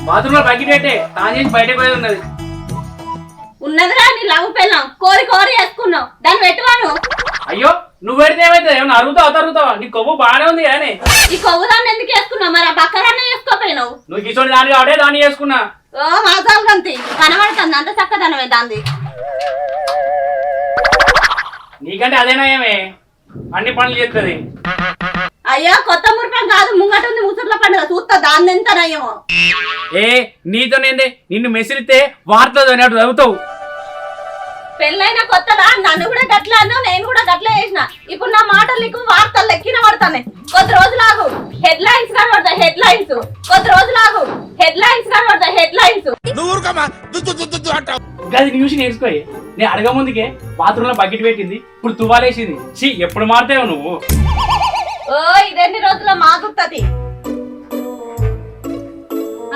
బాత్రూంలో బకెట్ పెట్టే తాను చేసి బయటకు పోయి ఉన్నది. ఉన్నదిరా నీ లవ్ పెళ్ళాం కోరి కోరి వేసుకున్నావు దాన్ని పెట్టువాను. అయ్యో నువ్వు పెడితే ఏమైతే ఏమన్నా అరుగుతావా నీ కొవ్వు బాగానే ఉంది కానీ ఈ కొవ్వు దాన్ని ఎందుకు వేసుకున్నావు? మరి ఆ బక్కరాన్ని వేసుకోపోయినావు. నువ్వు కిషోని దాని కాబట్టే దాన్ని వేసుకున్నా. ఓ మాసాలు గంతి కనబడుతుంది అంత చక్కదనమే దాన్ని. నీకంటే అదేనా ఏమే అన్ని పనులు చేస్తుంది. అయ్యా కొత్త మురిపం కాదు ముంగట ఉంది ముసుర్ల పండుగ చూస్తా దాన్ని ఎంత నయ్యమో. ఏ నీతోనేందే నిన్ను మెసిలితే వార్తలు అన్నట్టు చదువుతావు. పెళ్ళైన కొత్తలా నన్ను కూడా గట్ల అన్నావు నేను కూడా గట్లే చేసిన. ఇప్పుడు నా మాటలు నీకు వార్తలు లెక్కిన పడతాయి. కొద్ది రోజులాగు హెడ్ లైన్స్ కనబడతాయి హెడ్ లైన్స్. కొద్ది రోజులాగు హెడ్ లైన్స్ కనబడతాయి హెడ్ లైన్స్. గది న్యూస్ నేర్చుకోయి. నేను అడగ ముందుకే బాత్రూమ్ లో బకెట్ పెట్టింది ఇప్పుడు తువాలేసింది. ఛీ ఎప్పుడు మారుతావు నువ్వు? ఓ ఇదెన్ని రోజుల మాగుతుంది.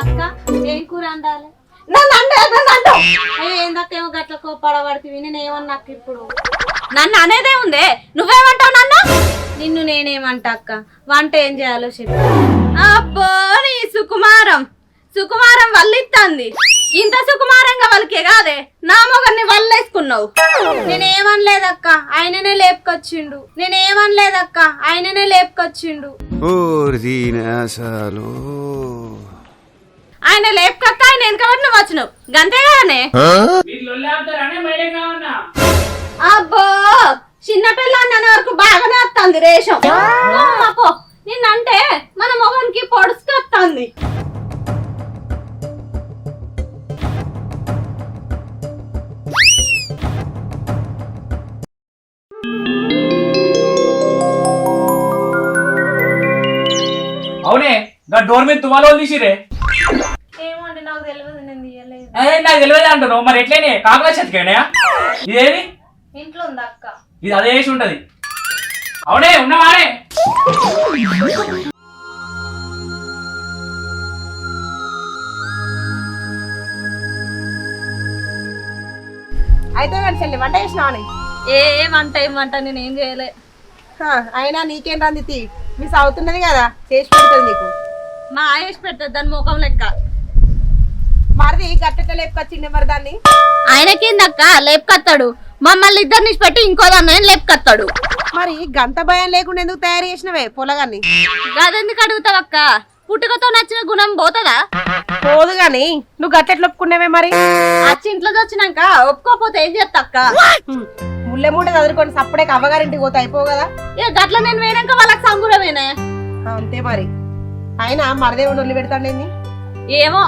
అక్క ఏం కూర అండాలి? ఏందక్కేమో గట్ల కోపడబడుతుంది. నేనేమన్నా అక్క ఇప్పుడు నన్ను అనేదే ఉందే. నువ్వేమంటావు నన్ను? నిన్ను నేనేమంటా అక్క. వంట ఏం చేయాలో చెప్పు. అబ్బో నీ సుకుమారం వల్లిస్తుంది. ఇంత సుకుమారంగా వాళ్ళకే కాదే నా మొగన్ని వల్లేసుకున్నావు. నేనేమనలేదక్క ఆయననే లేపుకొచ్చిండు. ఆయన లేపుకొక్క ఆయన వెనకబడి నువ్వు వచ్చినావు గంతే కదనే. అబ్బో చిన్నపిల్ల అనే వరకు బాగానే వస్తుంది రేషం. నిన్నంటే మన మొగనికి పొడుచుకొస్తుంది. అవునే డోర్ మీద తువాలో తీసిరే. ఏమండి నాకు తెలియదు నేను తీయలేదు. నాకు తెలియదు అంటున్నావు మరి ఎట్లనే కాకులా చెతికేనా? ఇదేది ఇంట్లో ఉంది అక్క. ఇది అదే వేసి ఉంటది. అవునే ఉన్నవానే అయితే కానీ చెల్లి వంట చేసినావని? వంట నేనేం చేయలే. అయినా నీకేం రంది మీ అవుతున్నది కదా చేసి పెడుతుంది నీకు. మా ఆయేసి పెడతాది దాని ముఖం లెక్క. మరిది గట్టెట్ట లేపుకొచ్చిండే మరి దాన్ని. ఆయనకేందక్క లేపుకొస్తాడు. మమ్మల్ని ఇద్దరిని పెట్టి ఇంకో దాన్ని లేపుకొస్తాడు. మరి గంత భయం లేకుండా ఎందుకు తయారు చేసినవే పొలగాన్ని? గదెందుకు అడుగుతావక్క? పుట్టుకతో నచ్చిన గుణం పోతుందా? పోదు గాని నువ్వు గట్టెట్లు ఒప్పుకునేవే మరి? వచ్చి ఇంట్లో వచ్చినాక ఒప్పుకోపోతే ఏం చేస్తా అక్క? ముళ్ళె మూట చదువుకొని సప్పుడే అవ్వగారింటికి పోతే అయిపోవు కదా. ఇక గట్ల నేను వేనాక వాళ్ళకి సంగురమేనే. అంతే మరి. అయినా మరదేవుడు వదిలి పెడతాండేంది? ఏమో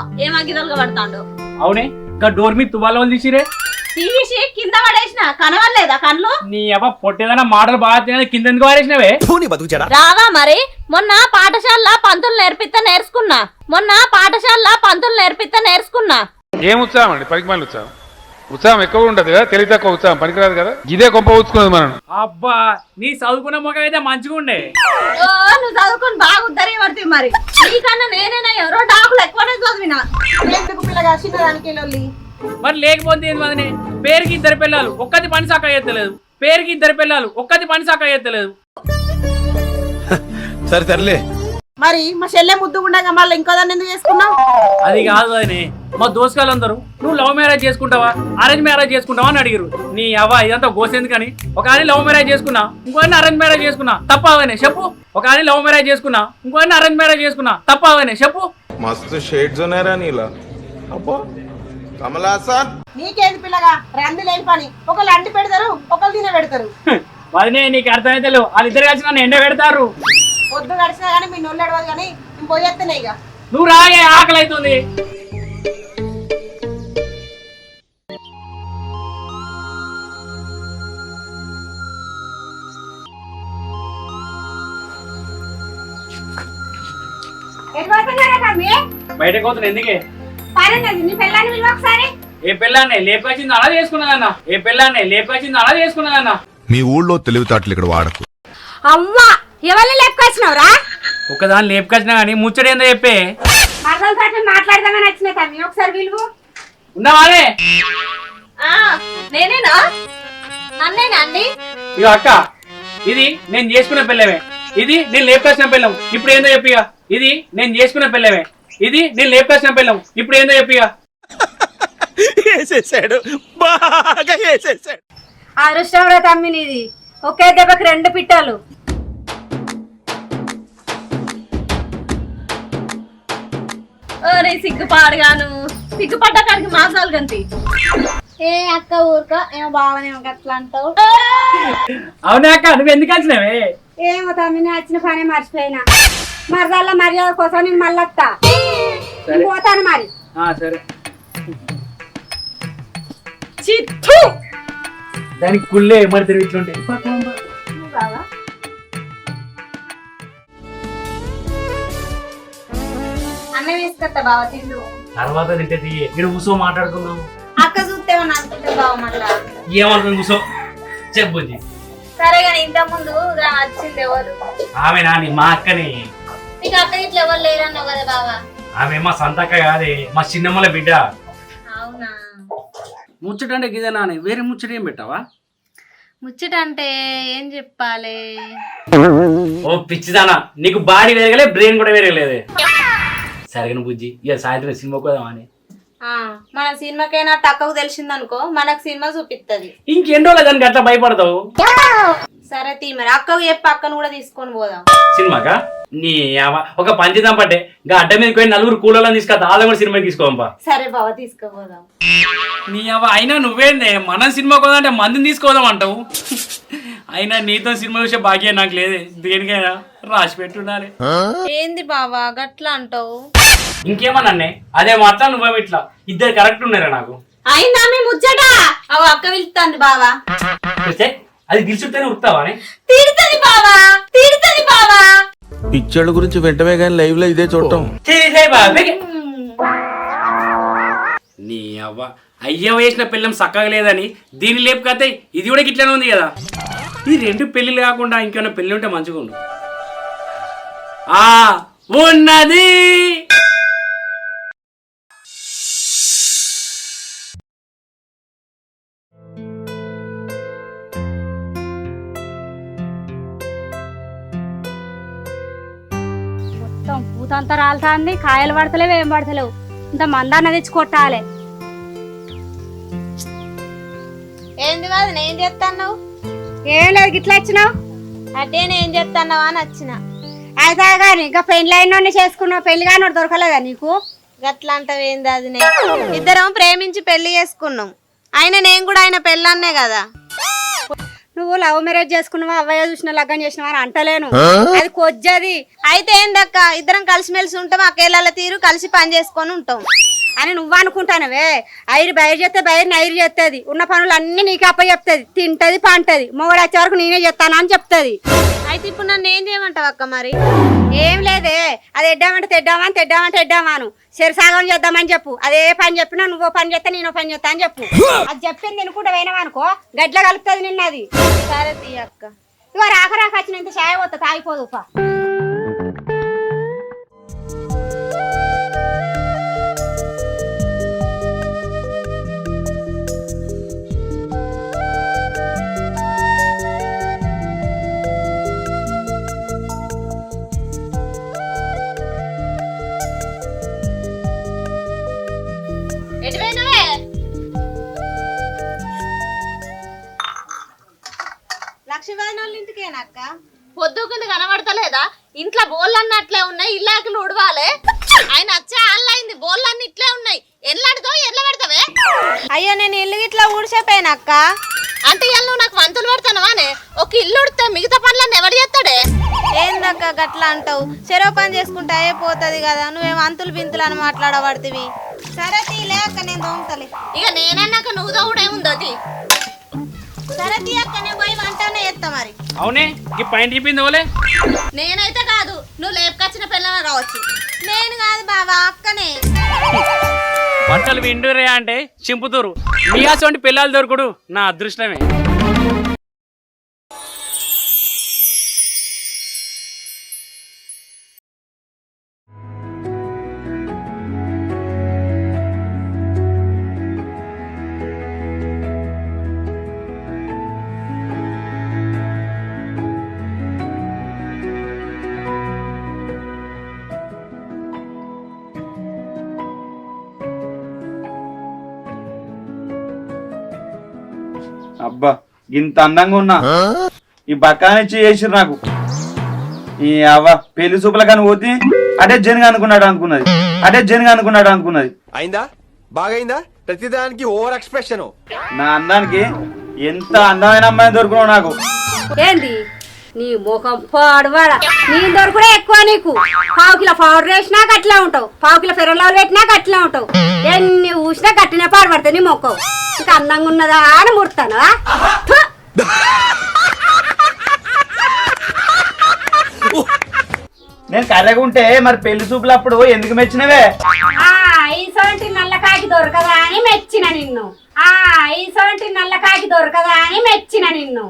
గిదలుగా పడతాడు. అవునే డోర్ మీద తువాలో తీసిరే. తీసి కింద పడేసిన కనవలేదా కళ్ళు? నీ అవ్వ పొట్టేదన్నా మాటలు బాగా తినేది కింద ఎందుకు పారేసినవే? రావా మరి? మొన్న పాఠశాల పంతులు నేర్పిస్తా. ఏం ఉత్సాహం అండి? పనికి మళ్ళీ ఉత్సాహం ఎక్కువ ఉంటది కదా, తెలివి తక్కువ ఉత్సాహం పనికిరాదు కదా. ఇదే గొప్ప ఊచుకున్నది మనం. అబ్బా నీ చదువుకున్న మొక్క అయితే మంచిగా ఉండే. నువ్వు చదువుకుని బాగా ఉద్దరి పడుతుంది. మరి నీకన్నా నేనేనా ఎవరో డాకులు ఎక్కువనే చదివినా. ఎందుకు పిల్లగా చిన్నదానికి వెళ్ళి మరి లేకపోతే ఏంది మదనే? పేరుకి ఇద్దరు పిల్లలు ఒక్కటి పని సాక ఎత్తలేదు. సరే తరలే. మరి మా చెల్లె ముద్దుగుండగా మళ్ళీ ఇంకో దాన్ని ఎందుకు చేసుకున్నావు? అది కాదు వదినే, మా దోస్తులందరూ నువ్వు లవ్ మ్యారేజ్ చేసుకుంటావా అరేంజ్ మ్యారేజ్ చేసుకుంటావా అని అడిగారు. నీ అవ్వ ఇదంతా గోసేందుకని ఒక ఆయన లవ్ మ్యారేజ్ చేసుకున్నా ఇంకోని అరేంజ్ మ్యారేజ్ చేసుకున్నా తప్పవనే చెప్పు. ఒక ఆయన లవ్ మ్యారేజ్ చేసుకున్నా ఇంకోని అరేంజ్ మ్యారేజ్ చేసుకున్నా తప్పవనే చెప్పు. మస్తు షేడ్స్ ఉన్నారా నీలా? అబ్బో కమలాసన్ నీకేంది పిల్లగా రంది లేని పని. ఒకళ్ళు అంటి పెడతారు ఒకళ్ళు తిన పెడతారు. వదినే నీకు అర్థమైతే లేవు. వాళ్ళిద్దరు కలిసి నన్ను ఎండ పెడతారు. పొద్దు గడిచినా గానీ మీ నోళ్ళు ఎడవదు కానీ నేను పోయేస్తేనే ఇక. నువ్వు రాగే ఆకలి అవుతుంది. బయటకు పోతున్నా ఎందుకే? ఏ పిల్లాన్ని లేపుకొచ్చింది అలా చేసుకున్నదన్నా. మీ ఊళ్ళో తెలివితేటలు ఇక్కడ వాడకు. అవ్వా ఎవరిని లేపుకొచ్చినావురా? ఒకదాన్ని లేపుకొచ్చినా కానీ ముచ్చట ఏందో చెప్పే. మాట్లాడదామని వచ్చిన తమ్మి ఒకసారి విలువ ఉన్నావానే? నేనేనా? నన్నేనా అండి? ఇక అక్క ఇది నేను చేసుకున్న పిల్లమే. ఇది నేను లేపుకొచ్చిన పిల్లం. ఇప్పుడు ఏందో చెప్పిగా. ఇది నేను చేసుకున్న పిల్లమే. ఇది నేను లేపుకొచ్చిన పిల్లం. ఇప్పుడు ఏందో చెప్పిగా. వేసేసాడు, బాగా వేసేసాడు. అదృష్టం రా తమ్మి నీది. ఒకే దెబ్బకి 2 పిట్టలు. ఓరే సిగ్గుపాడుగాను, సిగ్గుపడ్డ కాడికి మాసాలు గంతి. ఏ అక్క ఊరుకో, ఏమో బావనేమో గట్లా అంటావు. అవునా అక్క, నువ్వు ఎందుకు వచ్చినావే? ఏమో తమ్మి నేను వచ్చిన పనే మర్చిపోయినా. మరదల్ల మర్యాద కోసం నేను మళ్ళీ వస్తా. పోతాను మరి. సరే. చిత్తు దానికి కుళ్ళే మరి తిరిగి ఇట్లుంటాయి. అన్నం వేసుకొస్తా బావ తిండు. తర్వాత తింటే ఇక్కడ కూసో మాట్లాడుకుందాం. అక్క చూస్తే అనుకుంటే బావ మళ్ళా ఏమనుకుని కూసో చెప్పు. సరే కానీ ఇంత ముందు వచ్చింది ఎవరు? ఆమె నాని మా అక్కని. నీకు అక్క ఇట్లా ఎవరు లేరన్నావు కదా బావా. ఆమె మా సంతక్క కాదే, మా చిన్నమ్మల బిడ్డ. అవునా? ముచ్చట అంటే గిదే నాని, వేరే ముచ్చట ఏం పెట్టావా? ముచ్చట అంటే ఏం చెప్పాలి? ఓ పిచ్చిదానా, నీకు బాడీ వేరగలే, బ్రెయిన్ కూడా వేరగలేదే. సరిగ్గా బుజ్జి, ఇక సాయంత్రం సినిమాకి పోదామా అని. మన సినిమాకైనా అక్కకు తెలిసిందనుకో, మనకు సినిమా చూపిస్తుంది. ఇంకెన్ని రోజులు దానికి అట్లా భయపడతావు? సరే తీ మరి, అక్కకు చెప్పి అక్కను కూడా తీసుకొని పోదాం సినిమాకా. నీ ఒక పంచిదాం పట్టే అడ్డ మీదకి పోయి 4 కూలలో తీసుకొస్తా, వాళ్ళ కూడా సినిమాకి తీసుకోవా. సరే బావ తీసుకుపోదాం. నీ అయినా నువ్వేందే మనం సినిమా కోదంటే మందిని తీసుకోదాం అంటావు. అయినా నీతో సినిమా చూసే భాగ్యం నాకు లేదే, దేనికైనా రాసి పెట్టుండాలి. ఏంది బావా గట్లా అంటావు? ఇంకేమన్నా అదే మాత్రం నువ్వే ఇట్లా ఇద్దరు కరెక్ట్ ఉన్నారా నాకు. అయినా మీ ముచ్చట అవ అక్క వెళ్తాంది బావా. అది గిల్చుంటేనే ఉరుకుతావా అని. తిడుతుంది బావా, తిడుతుంది బావా. పిక్చర్ల గురించి వెంటనే కానీ లైవ్ లో ఇదే చూడటం. నీ అవ్వ అయ్య వేసిన పిల్లం చక్కగా లేదని దీన్ని లేపుకతే ఇది కూడా గిట్లనే ఉంది కదా. ఈ 2 పెళ్లిలు కాకుండా ఇంకేమైనా పెళ్లి ఉంటే మంచిగా ఉండు. ఉన్నది. మొత్తం పూతంతా రాలుతాంది, కాయలు పడతలేవు, ఏం పడతలేవు. ఇంత మందాన్న తెచ్చి కొట్టాలి. ఏంది కాదు నేను చేస్తాను. ఏం లేదు గిట్లా వచ్చినావు అంటే నేను చేస్తాన్నావా అని వచ్చిన. అయితే కానీ ఇంకా పెళ్లి అయిన చేసుకున్నావు, పెళ్లి కానీ దొరకలేదా నీకు? గట్లా అంటావేంది? అది ఇద్దరం ప్రేమించి పెళ్లి చేసుకున్నాం. ఆయన నేను కూడా ఆయన పెళ్ళాన్నే కదా. నువ్వు లవ్ మ్యారేజ్ చేసుకున్నావా, అవ్వయ్య చూసిన లగ్గం చేసినావా అని అంటలేను, అది కొజ్జది. అయితే ఏందక్క, ఇద్దరం కలిసిమెలిసి ఉంటాం, అకేళ్ళ తీరు కలిసి పని చేసుకొని ఉంటాం అని నువ్వు అనుకుంటానవే. ఐరు బయలు చేస్తే బయలుని ఐరు చేస్తుంది, ఉన్న పనులు అన్ని నీకు అప్ప చెప్తుంది, తింటది పంటది, మొగడు వచ్చే వరకు నేనే చెప్తాను అని చెప్తుంది. అయితే ఇప్పుడు నన్ను ఏం చేయమంటావు అక్క? మరి ఏం లేదే, అది ఎడ్డామంటే తెడ్డామని, తెడ్డామంటే ఎడ్డామాను, సరిసాగం చేద్దామని చెప్పు. అదే పని చెప్పినా నువ్వో పని చేస్తా నేనో పని చేస్తా అని చెప్పు. అది చెప్పింది తినుకుంటా పోయినావనుకో గడ్ల కలుపుతుంది నిన్నది. సరే తీ అక్క, ఇగో రాక రాక వచ్చినంత చాయ పోతా, తాగిపోదు. లక్ష్మీవారి వాళ్ళ ఇంటికేనక్క? పొద్దుకుంది కనబడతలేదా? ఇంట్లో బోళ్ళన్నీ అట్లే ఉన్నాయి, ఇల్లాకులు ఉడవాలి. ఆయన వచ్చే అల్లయింది, బోళ్ళన్నీ ఇట్లే ఉన్నాయి. ఎల్లాడుతావు ఎట్లా పెడతావే? అయ్యో నేను ఇల్లు ఇట్లా ఊడిసేపోయానక్క. అంటే ఇవాళ నువ్వు నాకు వంతులు పెడతానవానే? ఒక ఇల్లు ఉడితే మిగతా పనులన్నీ ఎవరు చేస్తాడే? ఏందక్క గట్లా అంటావు? చెరవ పని చేసుకుంటే అయిపోతుంది కదా, నువ్వేం అంతులు బింతులు అని మాట్లాడబడుతుంది. సరే తీలే అక్క, నేను దోముతలే. ఇక నేనన్నాక నువ్వు దోముడేముందో తీ. సరే తీ అక్క, నేను పోయి వంటనే చేస్తా మరి. అవునే ఈ పైన టీపింది ఓలే. నేనైతే కాదు, నువ్వు లేపుకొచ్చిన పిల్లలు కావచ్చు. నేను కాదు బాబా, అక్కనే. బట్టలు విండురే అంటే చింపుతూరు. మీ అసొంటి పిల్లలు దొరకడు నా అదృష్టమే. అబ్బా ఇంత అందంగా ఉన్నా ఈ బక్కానిచ్చి చేసిరు నాకు. ఈ అవ్వ పెళ్లి చూపుల కానీ పోతే అటే జనగా అనుకున్నది. అయిందా బాగైందా ప్రతిదానికి ఓవర్ ఎక్స్ప్రెషన్. నా అందానికి ఎంత అందమైన అమ్మాయి దొరుకున్నావు నాకు. ఏంది నీ ముఖం పాడువాడ నీ దొరుకుడే ఎక్కువ నీకు. పావు కిలో పౌడర్ వేసినా గట్లా ఉంటావు, పావు కిలో ఫెరలాలు పెట్టినా గట్లా ఉంటావు. ఎన్ని ఊసినా గట్టినే పాడుపడతాయి నీ మొక్కవు. ఇంకా అందంగా ఉన్నదా అని ముడతాను. నేను కర్రగుంటే మరి పెళ్లి చూపులప్పుడు ఎందుకు మెచ్చినవే? ఈసోంటి నల్లకాకి దొరకదా అని మెచ్చిన నిన్ను. ఈసోంటి నల్లకాకి దొరకదా అని మెచ్చిన నిన్ను.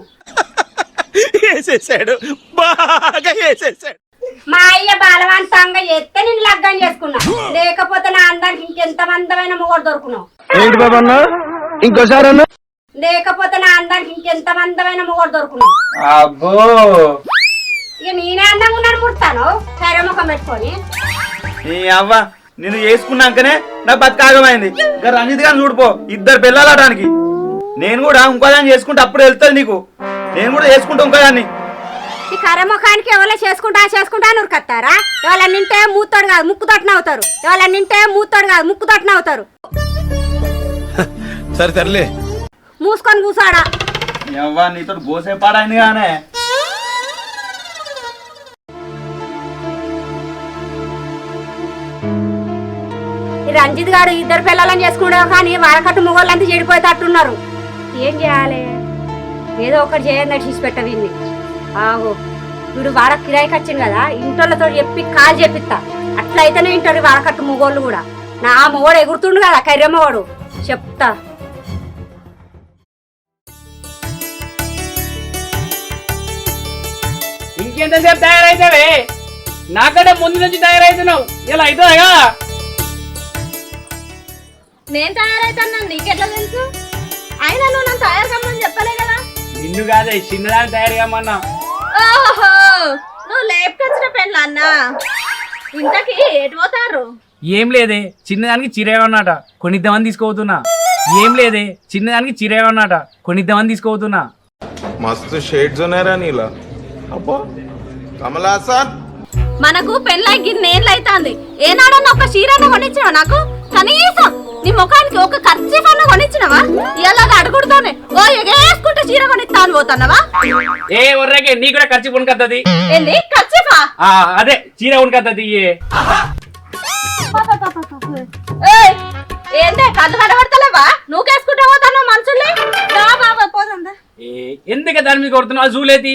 వేసేసాడు బాగా వేసేసాడు. మా అయ్య బలవంతంగా చేస్తే నేను లగ్గం చేసుకున్నా, లేకపోతే నా అందరికి ఇంకెంత మందమైన మొగడు దొరుకున్నావు. ఏంటి బాబా ఇంకోసారి అన్న లేకపోతే నా అందరికి ఇంకెంత మందమైన మొగడు దొరుకున్నావు. అబ్బో ఇక నేనే అందంగా ఉన్నాను ముడతాను సరే ముఖం పెట్టుకొని. నీ అవ్వ నిన్ను చేసుకున్నాకనే నా బతకాగమైంది. ఇంకా రంజిత్ గారిని చూడిపో, 2 పిల్లలాడానికి. నేను కూడా ఇంకోదాన్ని చేసుకుంటే అప్పుడు వెళ్తుంది నీకు. నేను కూడా చేసుకుంటా ఇంకోదాన్ని. ఈ కర్ర ముఖానికి ఎవరో చేసుకుంటా నురకత్తారా? ఎవరన్నా నింటే మూతోడు కాదు ముక్కు తొట్టన అవుతారు. ఎవరన్నా నింటే మూతోడు కాదు ముక్కు తొట్టన అవుతారు. సరే తరలే మూసుకొని కూసాడా. అవ్వ నీతో గోసే పాడైంది గానే. ఈ రంజిత్ గారు 2 పిల్లలను చేసుకున్నావు కానీ వాడకట్టు మొగోళ్ళంతా చెడిపోయేటట్టున్నారు. ఏం చేయాలి? ఏదో ఒకటి చేయండి తీసి పెట్టవింది. ఆగో వీడు వాడ కిరాయికి వచ్చింది కదా, ఇంటోళ్ళతో చెప్పి కాల్ చేపిస్తా. అట్లయితేనే ఇంటారు వాడకట్టు మొగోళ్ళు కూడా. నా మొగోడు ఎగురుతుండు కదా కర్రె మొగోడు, చెప్తా. ఇంకెంతసేపు తయారైతావే? నాకంటే ముందు నుంచి తయారైతున్నావు, ఇలా అవుతుందా? నేను తయారైతాను నీకెట్లా తెలుసు? అయినా నువ్వు నన్ను తయారు కమ్మని చెప్పలే కదా. నిన్ను కాదే చిన్నదాన్ని తయారు కమ్మన్నా. ఓహో నువ్వు లేపుకొచ్చిన పెళ్ళ అన్న. ఇంతకి ఎటు పోతారు? ఏం లేదే చిన్నదానికి చిరేమన్నట కొనిద్దామని తీసుకోబోతున్నా. ఏం లేదే చిన్నదానికి చిరేమన్నట కొనిద్దామని తీసుకోబోతున్నా. మస్తు షేడ్స్ ఉన్నారా నీలా? అబ్బా కమలాసన్ మనకు పెళ్ళకి నేళ్ళు అవుతుంది. ఏనాడన్నా ఒక చీరన్న కొనిచ్చినావా నాకు? కనీసం నీ ముఖానికి ఒక ఖర్చీఫ్ అన్న కొనిచ్చినవా? ఇలా అడుగుడుతోనే ఓ ఎగేసుకుంటే చీర కొనిస్తాను పోతున్నావా? ఏ ఒర్రకే నీ కూడా ఖర్చు కొనుకత్తది. ఏంది ఖర్చీఫా? అదే చీర కొనుకత్తది. ఏందే కళ్ళు కనబడతలేవా? నువ్వు కేసుకుంటే పోతాను మనుషుల్ని. బాబా పోదా ఎందుకే దాని మీద కొడుతున్నావు? జూలేతి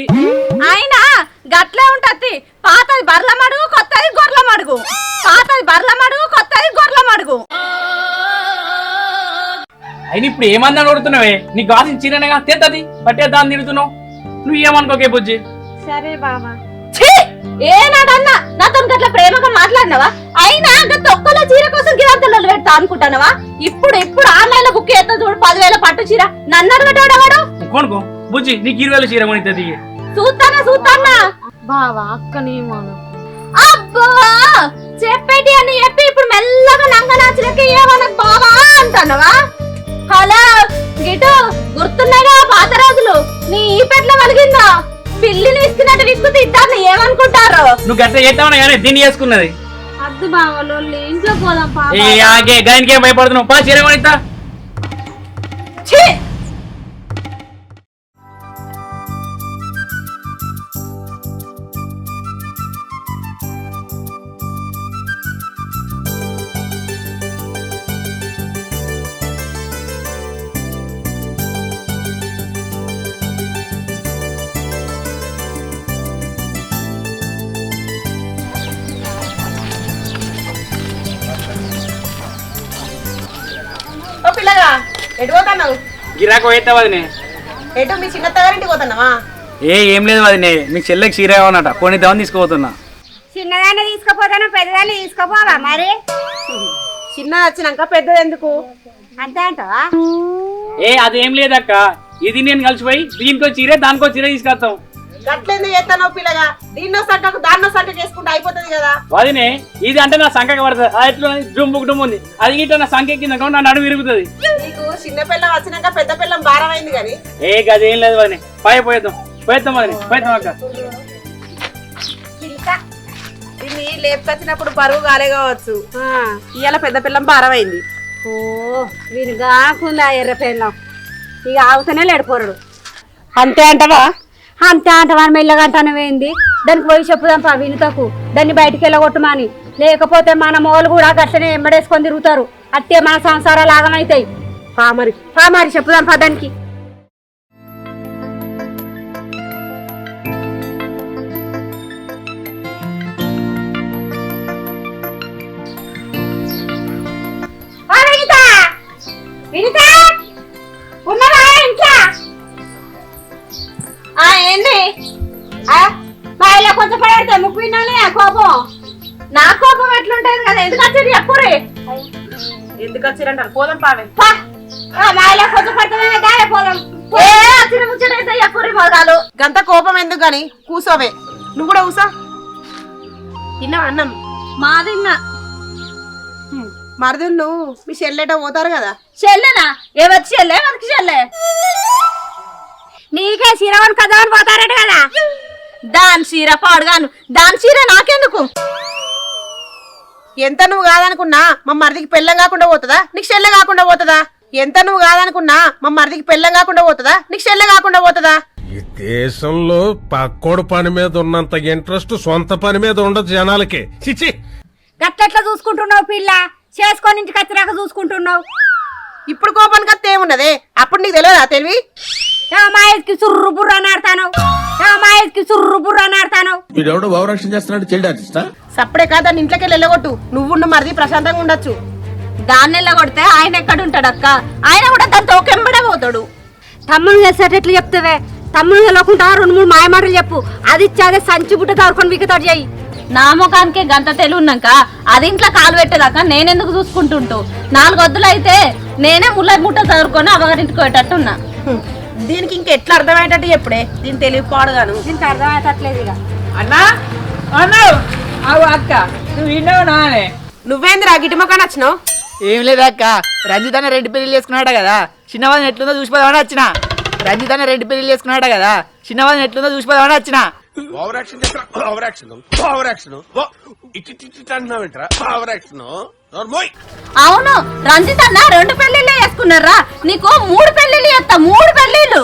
ఆయన గట్లే ఉంటది. పాతది బర్ల మడుగు, కొత్తది గొర్రెల మడుగు. పాతది బర్ల మడుగు, కొత్తది గొర్రెల మడుగు. అయినా ఇప్పుడు ఏమన్నా కొడుతున్నావే? నీ గాసిన చీరనేగా తెత్తది పట్టే దాన్ని తిడుతున్నావు. నువ్వు ఏమనుకోకే బుజ్జి. సరే బాబా. ఏనాడన్నా నాతో గట్ల ప్రేమగా మాట్లాడినావా? అయినా తొక్కల చీర కోసం గిరాంతలు పెడతా అనుకుంటానవా? ఇప్పుడు ఆన్లైన్ లో బుక్ చేస్తా చూడు 10,000 పట్టు చీర. నన్ను అడగటాడు కొనుకో బుజ్జి, నీకు 20,000 చీర కొనిస్తుంది. చూస్తానా బావా అక్కని అబ్బో చెప్పేటి అని చెప్పి ఇప్పుడు మెల్లగా నంగనాచులకి ఏమన్నా బావా అంటానవా? హలో గిటు గుర్తున్నాయిగా పాత రోజులు? నీ ఈ పెట్ల వలిగిందా? పిల్లిని విసుకున్నట్టు విసుకు తింటాను ఏమనుకుంటారు? నువ్వు గట్ల చేస్తావని కానీ దీన్ని చేసుకున్నది. అద్దు బావలో ఇంట్లో పోదాం. గాయనికేం భయపడుతున్నావు? పా చీర కొనిస్తా. పిల్లగా ఎటు పోతున్నావు? గిరాకు పోయేస్తా వదినే. ఎటు మీ చిన్న తగారింటికి పోతున్నావా? ఏం లేదు వదినే, మీకు చెల్లెకి చీర ఏమన్నట కొనిద్దామని తీసుకోబోతున్నా. చిన్నదాన్ని తీసుకుపోతాను పెద్దదాన్ని తీసుకుపోవా మరి? చిన్నది వచ్చినాక పెద్దది ఎందుకు అంతే అంటావా? అదేం లేదక్క, ఇది నేను కలిసిపోయి దీనికో చీర దానికో చీర తీసుకొస్తాం. గట్లెందుకు చేస్తానో పిల్లగా దీన్నో సంకకు దాన్నో సంకకు వేసుకుంటే అయిపోతుంది కదా. వదినే ఇది అంటే నా సంఖకి పడుతుంది. అది ఎట్లా డుమ్ముకు డుమ్ము ఉంది. అది గిట్ట నా సంఖ ఎక్కిందనుకో నా నడుము విరుగుతుంది. నీకు చిన్న పిల్లం వచ్చినాక పెద్ద పిల్లం భారం అయింది కానీ ఏ గది ఏం లేదు వదినే. పోయేద్దాం వదినే పోయేద్దాం అక్క. దీన్ని లేపుకొచ్చినప్పుడు పరువు కాలే కావచ్చు. ఇవాళ పెద్ద పిల్లం భారం అయింది. ఓ వీని కాకుండా ఎర్ర పెళ్ళం ఇక ఆగుతూనే లేడు పొరడు. అంతే అంటవా? అంతే అంటవా మెల్లగంటానవేంది? దానికి పోయి చెప్పుదాంపా వినుతకు దాన్ని బయటికి వెళ్ళగొట్టమని. లేకపోతే మన మోళ్ళు కూడా గట్లనే ఎమ్మడేసుకొని తిరుగుతారు. అట్టే మన సంసారాలు ఆగమవుతాయి. పామరి చెప్పుదాంపా దానికి. ఏంది బాయిలో కొంచెం పడితే ముప్పినానే కోపం. నా కోపం ఎట్లుంటది కదా. ఎందుకు వచ్చారు చెప్పురే? ఎందుకు వచ్చిరంటారు? పోదాం పావే. బాయిలో కొంచెం పడితే పోదాం. వచ్చిన ముచ్చటైతే చెప్పురి మొదలు. గంత కోపం ఎందుకు గాని కూసోవే. నువ్వు కూడా కూసా. తిన్నావా అన్నం? మాదిన్నా మరదులు నువ్వు మీ చెల్లెట పోతారు కదా. చెల్లెనా? ఎవరికి చెల్లె మనకి చెల్లె? నీకే చీరవని కదా అని పోతారట కదా. దాని చీర పాడుగాను. దాని చీర నాకెందుకు? ఎంత నువ్వు కాదనుకున్నా మా మరిదికి పెళ్ళం కాకుండా పోతుందా నీకు చెల్లె కాకుండా పోతుందా? ఎంత నువ్వు కాదనుకున్నా మా మరిదికి పెళ్ళం కాకుండా పోతుందా నీకు చెల్లె కాకుండా పోతుందా? ఈ దేశంలో పక్కోడు పని మీద ఉన్నంత ఇంట్రెస్ట్ సొంత పని మీద ఉండదు జనాలకి. చిచి గట్లెట్లా చూసుకుంటున్నావు పిల్ల? చేసుకొని ఇంటికి వచ్చినాక చూసుకుంటున్నావు. ఇప్పుడు కోపానికి అత్త ఏమున్నదే? అప్పుడు నీకు తెలియదా తెలివి? మాయకి సుర్రు బుర్ర నాడతాను. మాయకి సుర్రు బుర్ర నాడతాను. వీడెవడో భావరక్షణ చేస్తున్నాడు చైల్డ్ ఆర్టిస్టా? సప్పుడే కాదు దాన్ని ఇంట్లోకి వెళ్ళగొట్టు. నువ్వు మరిది ప్రశాంతంగా ఉండొచ్చు. దాన్ని వెళ్ళగొడితే ఆయన ఎక్కడుంటాడు అక్క? ఆయన కూడా దాంతో ఒకెంబడే పోతాడు. తమ్ముడు చేసేటట్లు చెప్తావే. తమ్ముడు వెళ్ళకుండా 2-3 మాయమాటలు చెప్పు. అది ఇచ్చాదే సంచి బుట్ట తరుకొని మిగతాడు చెయ్యి. నా ముఖానికే గంత తెలివి ఉన్నాక అది ఇంట్లో కాలు పెట్టేదాకా నేనెందుకు చూసుకుంటుంటూ 4 వద్దులు అయితే నేనే ముళ్ళ ముట్ట చదువుకొని అమ్మగారింటికి పోయేటట్టున్నా. దీనికి ఇంకెట్లా అర్థమయ్యేటట్టు చెప్పుడే. దీని తెలివి పాడుగాను. దీనికి అర్థమయ్యేటట్లేదు ఇక. అన్నా అన్నావు అవు అక్క నువ్వు విన్నావు నానే. నువ్వేందిరా గిటిమొక్కని వచ్చినావు? ఏం లేదా అక్క, రంజిత్ అన్న 2 పెళ్లి చేసుకున్నాడు కదా. చిన్నవాదిని ఎట్లుందో చూసిపోదామని వచ్చిన. రంజిత్ అన్న 2 పెళ్లి చేసుకున్నాడు కదా. చిన్నవాదిని ఎట్లుందో చూసిపోదామని వచ్చిన. అవును రంజిత్ అన్న 2 పెళ్లిళ్ళే చేసుకున్నారా? నీకు 3 పెళ్లిళ్ళు చేస్తా. 3 పెళ్లిళ్ళు.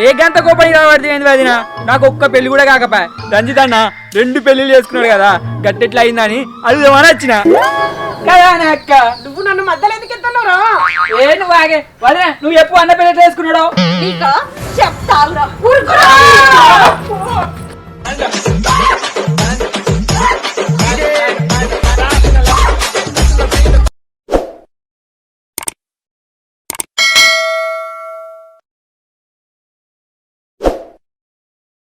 ఏ గంట కోపడి రాబడి ఏంది వదినా? నాకు ఒక్క పెళ్లి కూడా కాకపా. రంజిత్ అన్న 2 పెళ్లిళ్ళు చేసుకున్నాడు కదా, గట్టెట్లా అయిందని అడుగుదామని వచ్చిన కదా అక్క. నువ్వు నన్ను మధ్యలో ఎందుకు ఎత్తున్నావురా? ఏ నువ్వు ఆగే వదినా, నువ్వు ఎప్పుడు అన్న పెళ్లి ఎట్లా చేసుకున్నాడు నీకు చెప్తాను.